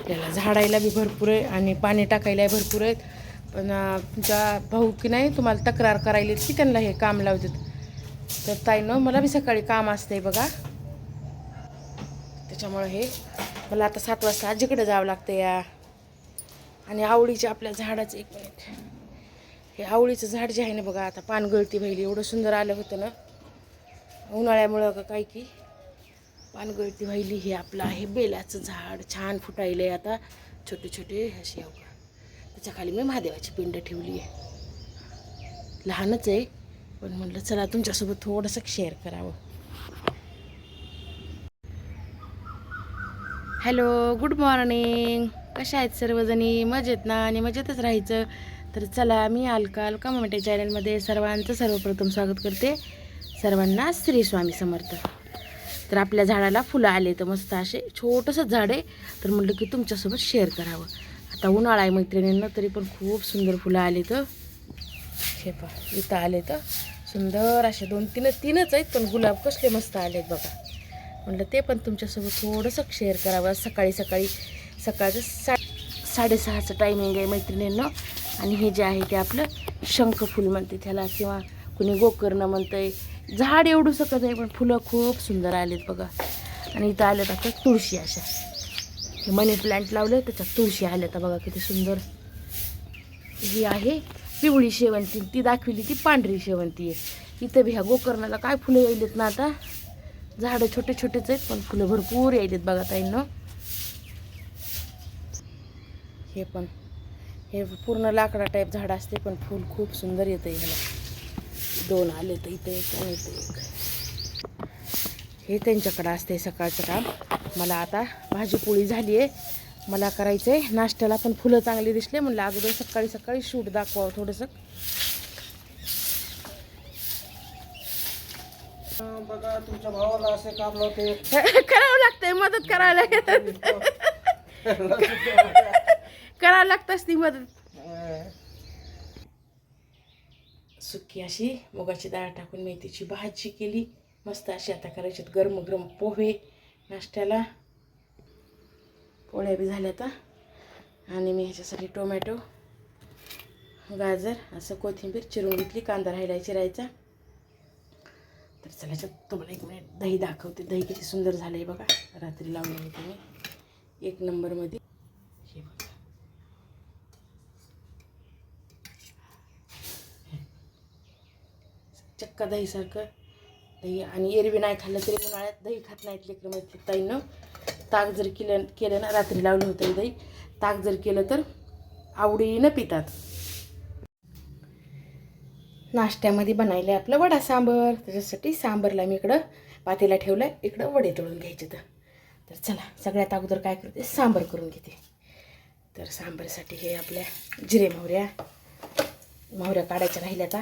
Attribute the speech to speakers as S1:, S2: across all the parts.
S1: आपल्याला झाडायला बी भरपूर आहे आणि पाणी टाकायला भरपूर आहेत. पण तुमचा भाऊ की नाही तुम्हाला तक्रार करायला की त्यांना हे काम लावतात. तर ताईनं मला बी सकाळी काम असते बघा, त्याच्यामुळं हे मला आता 7 वाजता आजीकडे जावं लागतं या. आणि आवळीच्या आपल्या झाडाचं 1 मिनिट, हे आवळीचं झाड जे आहे ना बघा, आता पानगळती व्हायली. एवढं सुंदर आलं होतं ना उन्हाळ्यामुळं का काय की पानगळती व्हायली. हे आपलं आहे बेलाचं झाड, छान फुटायलंय आता छोटे छोटे असे. त्याच्या खाली मी महादेवाची पिंड ठेवली आहे. लहानच आहे पण म्हटलं चला तुमच्यासोबत थोडंसं शेअर करावं. Hello, good morning. कशा आहेत सर्वजणी? मजेत ना? आणि मजेतच राहायचं. तर चला, मी अलका मराठी चॅनलमध्ये सर्वांचं सर्वप्रथम स्वागत करते. सर्वांना श्री स्वामी समर्थ. तर आपल्या झाडाला फुलं आले तर मस्त असे, छोटंसं झाड आहे. तर म्हटलं की तुमच्यासोबत शेअर करावं. आता उन्हाळा आहे मैत्रिणींना, तरी पण खूप सुंदर फुलं आले. तर हे पहा इथं आले तर सुंदर असे 2-3च आहेत, पण गुलाब कसले मस्त आलेत बघा. म्हटलं ते पण तुमच्यासोबत थोडंसं शेअर करावं. सकाळचं 6:30चं टायमिंग आहे मैत्रिणींना. आणि हे जे आहे ते आपलं शंखफूल म्हणते त्याला, किंवा कुणी गोकर्ण म्हणतंय. झाड एवढं सकत आहे पण फुलं खूप सुंदर आलेत बघा. आणि इथं आल्यात आता तुळशी. अशा हे मनी प्लांट लावले, त्याच्यात तुळशी आल्यात बघा किती सुंदर. ही आहे पिवळी शेवंती, ती दाखविली ती पांढरी शेवंती आहे. इथं बी ह्या गोकर्णाला काय फुलं यायलेत ना आता. झाडं छोटे छोटेच आहेत पण फुलं भरपूर यायलेत बघा ताईंनो. हे पण हे पूर्ण लाकडा टाईप झाड असते पण फूल खूप सुंदर येतं. ह्याला 2 आले तर इथे 1 आणि इथे 1. हे त्यांच्याकडं असते सकाळचं काम. मला आता भाजीपोळी झाली आहे, मला करायचं आहे नाश्त्याला. पण फुलं चांगली दिसले म्हणलं अगोदर सकाळी शूट दाखवावं थोडंसं.
S2: बघा तुमच्या भावाला असे काम लावते.
S1: करावं लागतंय, मदत करायला करावं लागतंच ती मदत. सुकी अशी मुगाची डाळ टाकून मेथीची भाजी केली मस्त अशी. आता करायच्यात गरम गरम पोहे नाश्त्याला. पोळ्या बी झाल्या आता. आणि मी ह्याच्यासाठी टोमॅटो, गाजर, असं कोथिंबीर चिरून घेतली. कांदा राहिला चिरायचा. तर चला तुम्हाला 1 मिनिट दही दाखवते. दही किती सुंदर झालं आहे बघा. रात्री लावलं होतं मी 1 नंबरमध्ये. हे बघा चक्का दहीसारखं दही. आणि एरवी नाही खाल्लं तरी उन्हाळ्यात दही खात नाहीत लेकरं माहिती ताईनं. ताक जर केलं ना, रात्री लावलं होतं दही, ताक जर केलं तर आवडीनं पितात. नाश्त्यामध्ये बनायलं आहे आपलं वडा सांबर. त्याच्यासाठी सांबरला मी इकडं पातेला ठेवलं आहे, इकडं वडे तळून घ्यायचे. तर चला सगळ्यात अगोदर काय करते, सांबर करून घेते. तर सांबरसाठी हे आपल्या जिरे मोहऱ्या काढायच्या राहिल्या. आता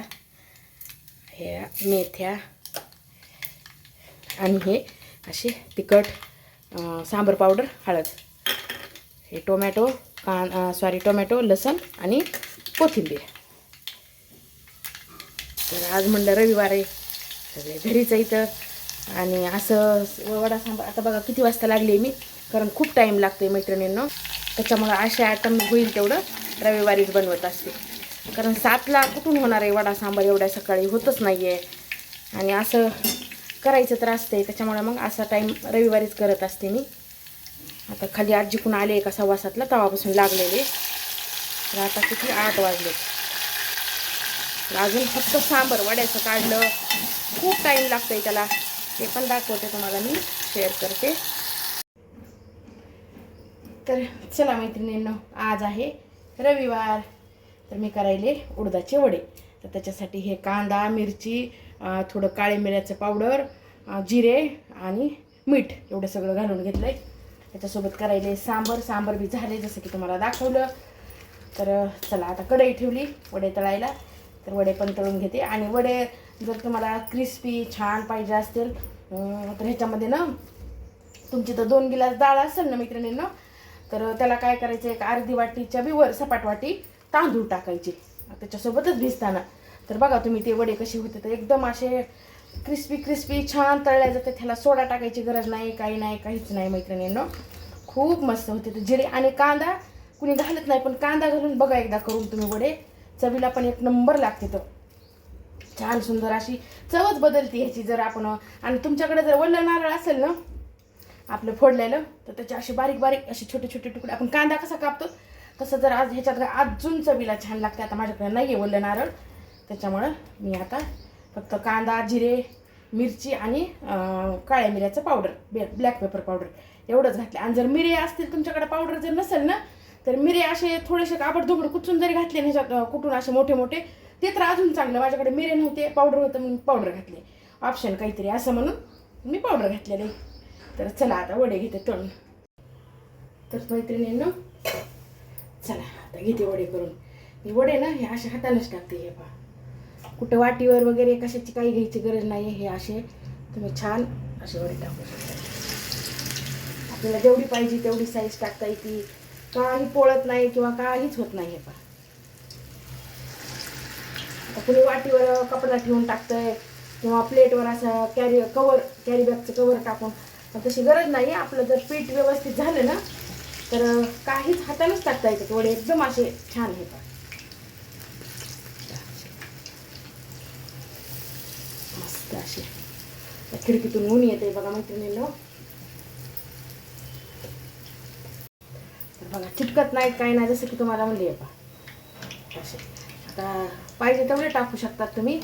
S1: हे मेथ्या आणि हे असे तिखट, सांबर पावडर, हळद, हे टोमॅटो, टोमॅटो, लसूण आणि कोथिंबीर. तर आज म्हणलं रविवार आहे, सगळे घरीच इथं. आणि असं वडा सांबार आता बघा किती वाजता लागले मी, कारण खूप टाईम लागते मैत्रिणींना. त्याच्यामुळं अशा आयटम होईल तेवढं रविवारीच बनवत असते. कारण 7ला कुठून होणार आहे वडा सांबार, एवढ्या सकाळी होतच नाही आहे. आणि असं करायचं तर असते, त्याच्यामुळे मग असा टाईम रविवारीच करत असते मी. आता खाली आजीकडून आले का 7:15ला, तेव्हापासून लागलेले. तर आता किती 8 वाजले. अजून फक्त सांबर वड्याचं काढलं, खूप टाईम लागतं आहे त्याला. ते पण दाखवते तुम्हाला, मी शेअर करते. तर चला मैत्रिणींनो, आज आहे रविवार. तर मी करायले उडदाचे वडे. तर त्याच्यासाठी हे कांदा, मिरची, थोडं काळे मिऱ्याचं पावडर, जिरे आणि मीठ एवढं सगळं घालून घेतलं आहे. त्याच्यासोबत करायले सांबर बी झाले जसं की तुम्हाला दाखवलं. तर चला आता कढई ठेवली वडे तळायला. तर वडे पण तळून घेते. आणि वडे जर तुम्हाला क्रिस्पी छान पाहिजे असतील तर ह्याच्यामध्ये ना, तुमची तर 2 गिलास डाळ असेल ना मैत्रिणींना, तर त्याला काय करायचं, एक अर्धी वाटीच्या बी वर सपाट वाटी तांदूळ टाकायचे त्याच्यासोबतच भिजताना. तर बघा तुम्ही ते वडे कसे होते, तर एकदम असे क्रिस्पी छान तळल्या जाते. त्याला सोडा टाकायची गरज नाही, काही नाही, काहीच नाही मैत्रिणींना. खूप मस्त होते. तर जिरे आणि कांदा कुणी घालत नाही, पण कांदा घालून बघा एकदा करून तुम्ही वडे. चवीला पण एक नंबर लागते. तर छान सुंदर अशी चवच बदलते ह्याची जर आपण. आणि तुमच्याकडे जर वल्लं नारळ असेल ना आपलं फोडलेलं, तर त्याचे असे बारीक बारीक असे छोटे छोटे तुकडे आपण कांदा कसा कापतो तसं जर आज ह्याच्यात अजून चवीला छान लागते. आता माझ्याकडे नाही आहे वल्लं नारळ, त्याच्यामुळं मी आता फक्त कांदा, जिरे, मिरची आणि काळ्या मिऱ्याचं पावडर, ब्लॅक पेपर पावडर एवढंच घातलं. आणि जर मिरे असतील तुमच्याकडे, पावडर जर नसेल ना, तर मिरे असे थोडेसे काबडधोबड कुचून जरी घातले ह्याच्यात कुठून असे मोठे मोठे, ते तर अजून चांगलं. माझ्याकडे मिरे नव्हते, पावडर होतं म्हणून पावडर घातले. ऑप्शन काहीतरी असं म्हणून मी पावडर घातलेलं आहे. तर चला आता वडे घेते तळून. तर मैत्रिणींनो चला आता घेते वडे करून. मी वडे ना हे असे हातानेच टाकते. हे पहा, कुठं वाटीवर वगैरे कशाची काही घ्यायची गरज नाही. हे असे तुम्ही छान असे वडे टाकू शकता. आपल्याला जेवढी पाहिजे तेवढी साईज टाकता येते, काही पोळत नाही किंवा काहीच होत नाही. हे पहा, आता कुणी वाटीवर कपडा ठेवून टाकतंय किंवा प्लेटवर असं कॅरी बॅगचं कवर टाकून, पण तशी गरज नाही. आपलं जर पीठ व्यवस्थित झालं ना तर काहीच हातानेच टाकता येतात वडे, एकदम असे छान. हे पहा, मस्त असे. खिडकीतून ऊन येते बघा मैत्रिणींनो. तर बघा चिटकत नाही, काही नाही, जसं की तुम्हाला म्हणले. हे पहा असे. आता पाहिजे तेवढे टाकू शकतात तुम्ही.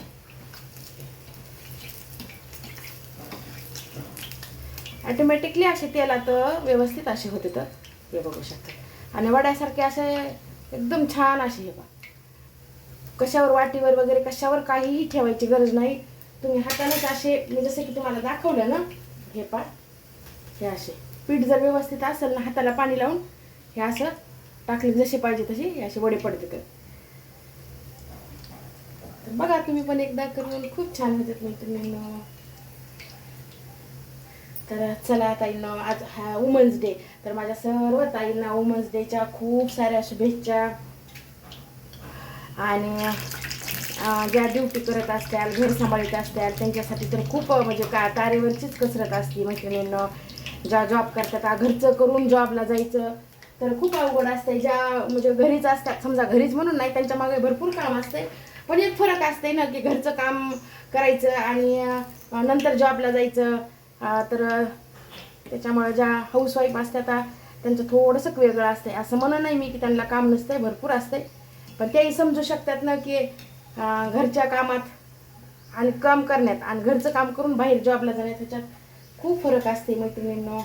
S1: ऑटोमॅटिकली असे तेलात व्यवस्थित असे होते. तर हे बघू शकता. आणि वड्यासारखे असे एकदम छान असे. हे पहा, कशावर वाटीवर वगैरे कशावर काहीही ठेवायची गरज नाही. तुम्ही हातानेच असे, मी जसं की तुम्हाला दाखवलं ना, हे पहा, हे असे पीठ जर व्यवस्थित असेल ना, हाताला पाणी लावून हे असं टाकले जसे पाहिजे तसे हे असे वडे पडते. तर बघा तुम्ही पण एकदा करून, खूप छान होतात मैत्रिणींनो. तर चला ताईंनो, आज हा वुमन्स डे. तर माझ्या सर्व ताईंना वुमन्स डेच्या खूप साऱ्या शुभेच्छा. आणि ज्या ड्युटी करत असतात, घर सांभाळत असतात, त्यांच्यासाठी तर खूप म्हणजे तारेवरचीच कसरत असते मैत्रिणींनो. ज्या जॉब करतात, घरचं करून जॉबला जायचं तर खूप अवघड असते. ज्या म्हणजे घरीच असतात, समजा घरीच म्हणून नाही, त्यांच्या मागे भरपूर काम असते. पण एक फरक असते ना, की घरचं काम करायचं आणि नंतर जॉबला जायचं. तर त्याच्यामुळे ज्या हाऊसवाईफ असतात त्यांचं थोडंसं वेगळं असते. असं म्हणणं नाही मी की त्यांना काम नसते, भरपूर असते. पण तेही समजू शकतात ना की घरच्या कामात आणि काम करण्यात आणि घरचं काम करून बाहेर जॉबला जाण्यात ह्याच्यात खूप फरक असते मैत्रिणींनो.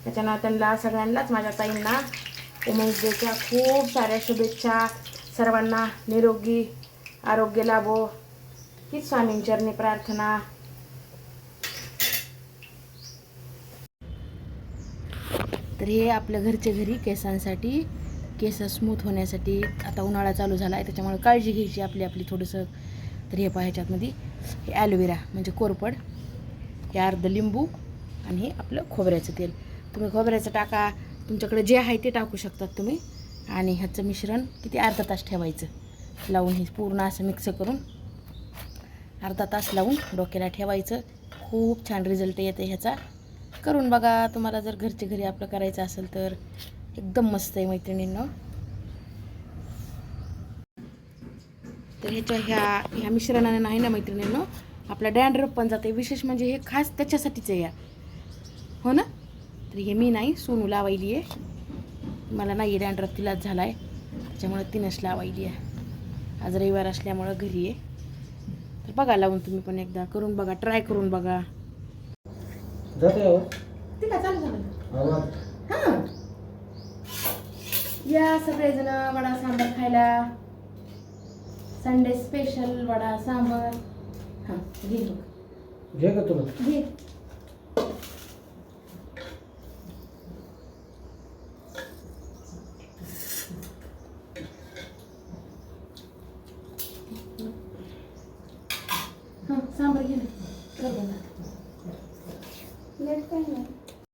S1: त्याच्यानं त्यांना सगळ्यांनाच, माझ्या ताईंना वुमन्स डेच्या खूप साऱ्या शुभेच्छा. सर्वांना निरोगी आरोग्य लाभो हीच स्वामींचरणी प्रार्थना. तर हे आपल्या घरच्या घरी केसांसाठी, केस स्मूथ होण्यासाठी. आता उन्हाळा चालू झाला आहे त्याच्यामुळे काळजी घ्यायची आपली आपली थोडंसं. तर हे पहा, ह्याच्यातमध्ये हे ॲलोवेरा म्हणजे कोरफड, हे अर्ध लिंबू आणि हे आपलं खोबऱ्याचं तेल. तुम्ही खोबऱ्याचं टाका, तुमच्याकडे जे आहे ते टाकू शकतात तुम्ही. आणि ह्याचं मिश्रण किती अर्धा तास ठेवायचं लावून, हे पूर्ण असं मिक्स करून अर्धा तास लावून डोक्याला ठेवायचं. खूप छान रिझल्ट येते ह्याचा. करून बघा. तुम्हाला जर घरच्या घरी आपलं करायचं असेल तर एकदम मस्त आहे मैत्रिणींनो. तर ह्या मिश्रणाने नाही ना मैत्रिणींनो, आपला डॅन्ड्रफ पण जाते. विशेष म्हणजे हे खास त्याच्यासाठीच आहे या, हो ना. तर हे मी नाही, सोनू लावायली आहे. मला नाही आहे डॅन्ड्रफ, तिलाच झाला आहे त्याच्यामुळे तिनंच लावायली आहे. आज रविवार असल्यामुळं घरी आहे. तर बघा लावून तुम्ही पण एकदा करून बघा, ट्राय करून बघा. ते काय चालू झालं. हां, या सगळेजण वडा सांबार खायला. Sunday special vada sambar. हां घे,
S2: घे का तुला
S1: घे.